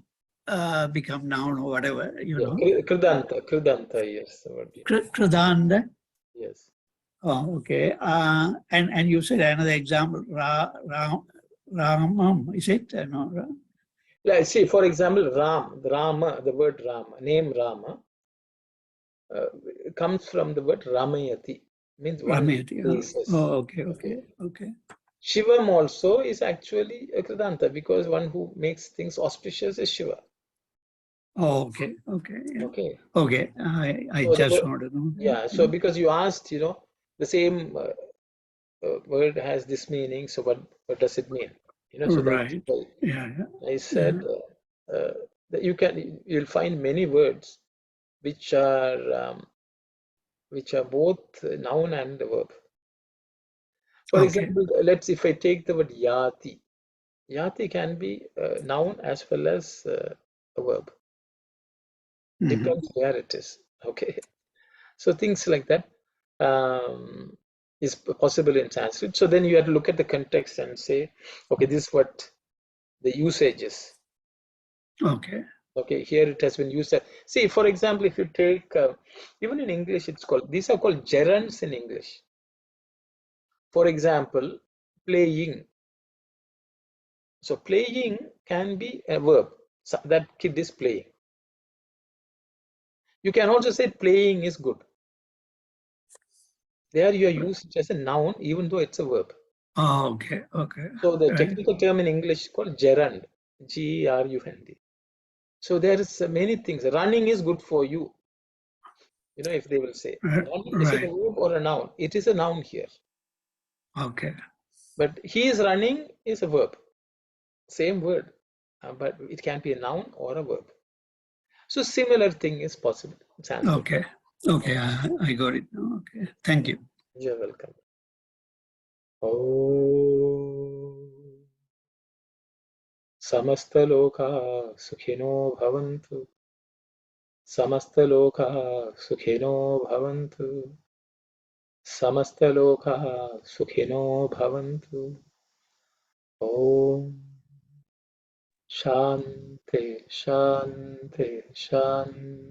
become noun or whatever, Kridanta, yes. Kridanda. Yes. Oh, okay. And you said another example, Ramam, is it? No, Yeah, see, for example, Rama, the word Rama, name Rama, comes from the word Ramayati, means one Ramayati. places. Oh, okay. Shivam also is actually a Kridanta, because one who makes things auspicious is Shiva. Oh, okay. Yeah. Okay. Okay. I So just wanted to know. yeah, so because you asked, the same word has this meaning, so what does it mean? So that's Right. why Yeah. I said that you'll find many words which are both noun and verb. For Okay. example, if I take the word yati, yati can be a noun as well as a verb. Depends where it is. Okay, so things like that is possible in Sanskrit. So then you have to look at the context and say, okay, this is what the usage is. Okay. Okay, here it has been used. See, for example, if you take even in English, these are called gerunds in English. For example, playing. So playing can be a verb. So that kid is playing. You can also say playing is good. There you are used as a noun, even though it's a verb. Oh, okay, okay. So the Right. technical term in English is called gerund, G-R-U-N-D. So there is many things. Running is good for you. You know, if they will say, is it a Right. verb or a noun? It is a noun here. Okay. But he is running is a verb. Same word, but it can be a noun or a verb. So similar thing is possible. Sanskrit. Okay. Okay. I got it now. Okay. Thank you. You're welcome. Oh, samastaloka sukhino bhavantu. Samastaloka sukhino bhavantu. Samastaloka sukhino bhavantu. Om Shanti, Shanti, Shanti.